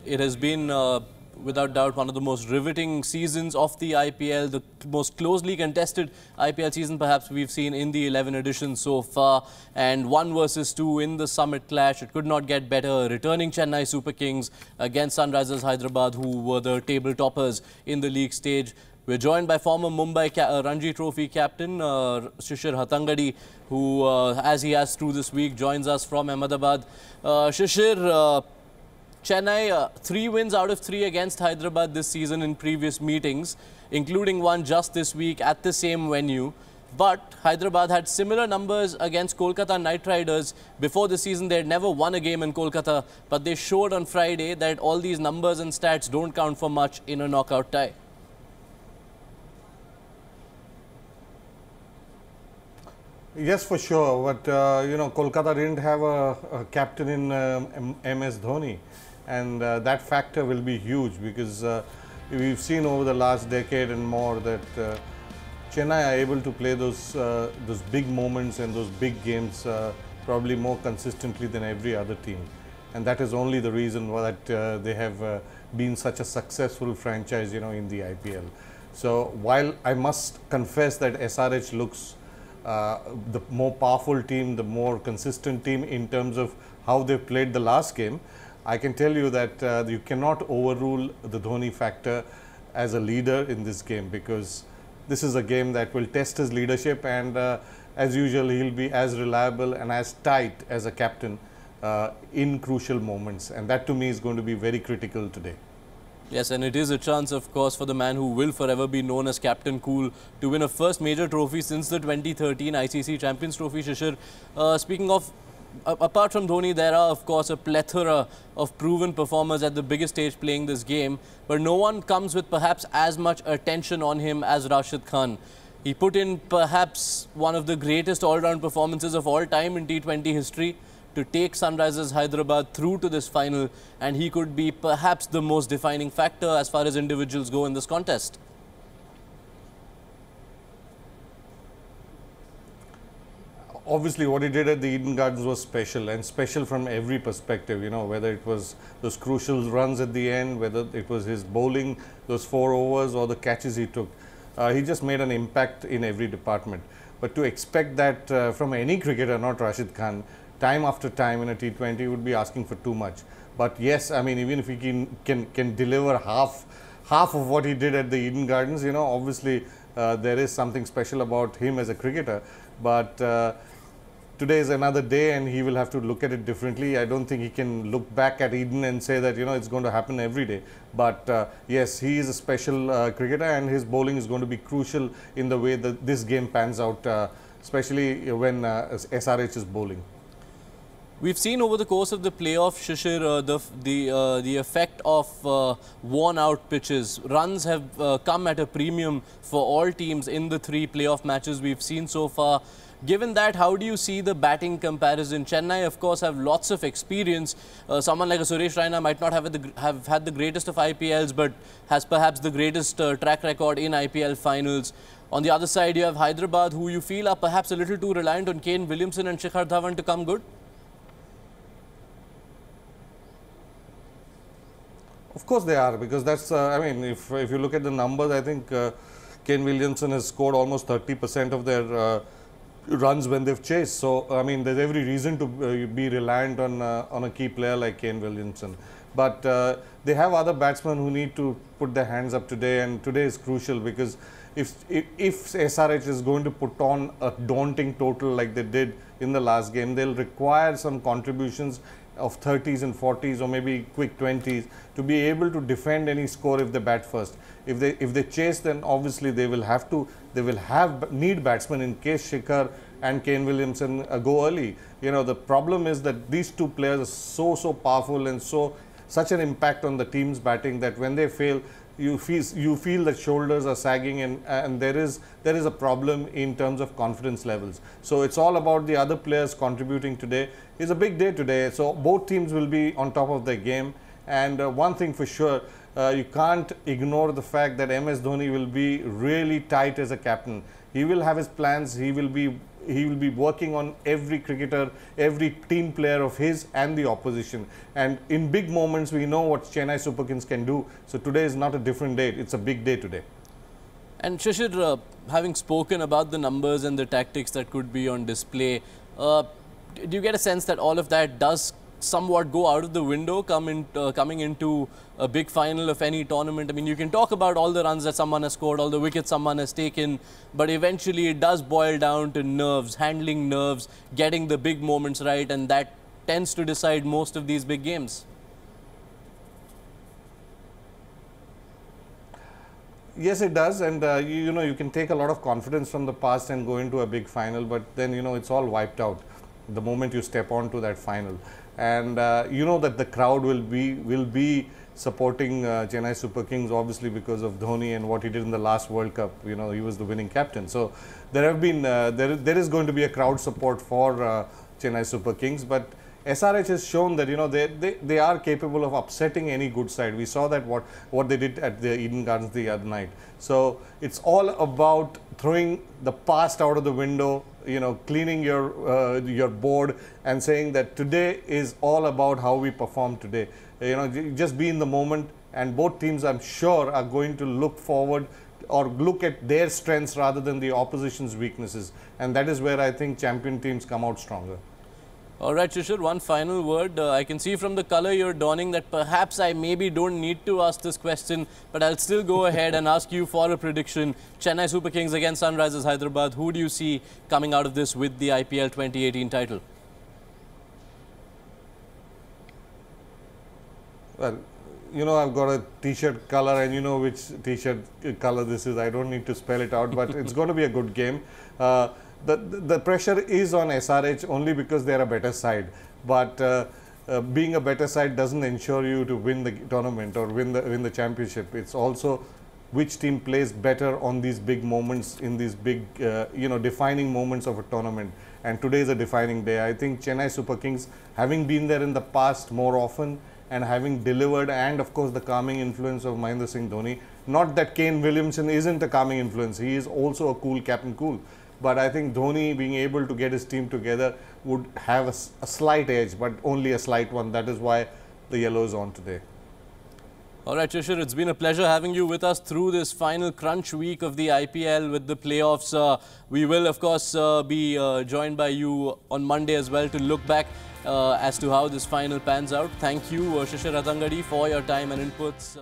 It has been, without doubt, one of the most riveting seasons of the IPL, the most closely contested IPL season perhaps we've seen in the 11 editions so far, and 1 versus 2 in the Summit clash. It could not get better. Returning Chennai Super Kings against Sunrisers Hyderabad, who were the table toppers in the league stage. We're joined by former Mumbai Ranji Trophy captain Shishir Hattangadi, who, as he has through this week, joins us from Ahmedabad. Shishir, Chennai, 3 wins out of 3 against Hyderabad this season in previous meetings, including one just this week at the same venue. But Hyderabad had similar numbers against Kolkata Knight Riders. Before the season, they had never won a game in Kolkata, but they showed on Friday that all these numbers and stats don't count for much in a knockout tie. Yes, for sure. But, Kolkata didn't have a captain in MS Dhoni. And that factor will be huge because we've seen over the last decade and more that Chennai are able to play those big moments and those big games probably more consistently than every other team. And that is only the reason why that they have been such a successful franchise, in the IPL. So while I must confess that SRH looks the more powerful team, the more consistent team in terms of how they played the last game, I can tell you that you cannot overrule the Dhoni factor as a leader in this game, because this is a game that will test his leadership, and as usual he'll be as reliable and as tight as a captain in crucial moments, and that to me is going to be very critical today. Yes, and it is a chance, of course, for the man who will forever be known as Captain Cool to win a first major trophy since the 2013 ICC Champions Trophy. Shishir, speaking of, apart from Dhoni, there are, of course, a plethora of proven performers at the biggest stage playing this game, but no one comes with perhaps as much attention on him as Rashid Khan. He put in perhaps one of the greatest all-round performances of all time in T20 history to take Sunrisers Hyderabad through to this final, and he could be perhaps the most defining factor as far as individuals go in this contest. Obviously, what he did at the Eden Gardens was special, and special from every perspective, whether it was those crucial runs at the end, whether it was his bowling, those 4 overs, or the catches he took. He just made an impact in every department. But to expect that from any cricketer, not Rashid Khan, time after time in a T20 would be asking for too much. But yes, I mean, even if he can deliver half of what he did at the Eden Gardens, obviously there is something special about him as a cricketer. But today is another day, and he will have to look at it differently. I don't think he can look back at Eden and say that, it's going to happen every day. But yes, he is a special cricketer, and his bowling is going to be crucial in the way that this game pans out, especially when SRH is bowling. We've seen over the course of the playoff, Shishir, the effect of worn-out pitches. Runs have come at a premium for all teams in the 3 playoff matches we've seen so far. Given that, how do you see the batting comparison? Chennai, of course, have lots of experience. Someone like a Suresh Raina might not have had the greatest of IPLs, but has perhaps the greatest track record in IPL finals. On the other side, you have Hyderabad, who you feel are perhaps a little too reliant on Kane Williamson and Shikhar Dhawan to come good. Of course they are, because that's, I mean, if you look at the numbers, I think Kane Williamson has scored almost 30% of their runs when they've chased. So, I mean, there's every reason to be reliant on a key player like Kane Williamson. But they have other batsmen who need to put their hands up today, and today is crucial, because if SRH is going to put on a daunting total like they did in the last game, they'll require some contributions of 30s and 40s or maybe quick 20s to be able to defend any score if they bat first. If they chase, then obviously they will need batsmen in case Shikhar and Kane Williamson go early. The problem is that these 2 players are so powerful and such an impact on the team's batting that when they fail, you feel that shoulders are sagging, and there is a problem in terms of confidence levels. So it's all about the other players contributing today. It's a big day today, so both teams will be on top of their game. And one thing for sure, you can't ignore the fact that MS Dhoni will be really tight as a captain. He will have his plans. He will be he will be working on every cricketer, every team player of his and the opposition. And in big moments, we know what Chennai Super Kings can do. So today is not a different day. It's a big day today. And Shishir, having spoken about the numbers and the tactics that could be on display, do you get a sense that all of that does somewhat go out of the window coming into a big final of any tournament? I mean, you can talk about all the runs that someone has scored, all the wickets someone has taken, but eventually it does boil down to nerves, handling nerves, getting the big moments right, and that tends to decide most of these big games. Yes, it does, and you know, you can take a lot of confidence from the past and go into a big final, but then, you know, it's all wiped out the moment you step onto that final. And you know that the crowd will be supporting Chennai Super Kings, obviously because of Dhoni and what he did in the last World Cup. You know, he was the winning captain. So there have been there is going to be a crowd support for Chennai Super Kings, but SRH has shown that, you know, they are capable of upsetting any good side. We saw that what they did at the Eden Gardens the other night. So it's all about throwing the past out of the window, you know, cleaning your board and saying that today is all about how we perform today. You know, just be in the moment, and both teams, I'm sure, are going to look forward or look at their strengths rather than the opposition's weaknesses, and that is where I think champion teams come out stronger. All right, Shishir, one final word. I can see from the color you're donning that perhaps I maybe don't need to ask this question, but I'll still go ahead and ask you for a prediction. Chennai Super Kings against Sunrisers Hyderabad. Who do you see coming out of this with the IPL 2018 title? Well, you know, I've got a t-shirt color, and you know which t-shirt color this is. I don't need to spell it out, but it's going to be a good game. The pressure is on SRH only because they're a better side, but being a better side doesn't ensure you to win the tournament or win the championship. It's also which team plays better on these big moments, in these big you know, defining moments of a tournament. And today is a defining day. I think Chennai Super Kings, having been there in the past more often and having delivered, and of course the calming influence of Mahendra Singh Dhoni. Not that Kane Williamson isn't a calming influence. He is also a cool Captain Cool. But I think Dhoni being able to get his team together would have a slight edge, but only a slight one. That is why the yellow is on today. All right, Shishir, it's been a pleasure having you with us through this final crunch week of the IPL with the playoffs. We will, of course, be joined by you on Monday as well to look back as to how this final pans out. Thank you, Shishir Hattangadi, for your time and inputs.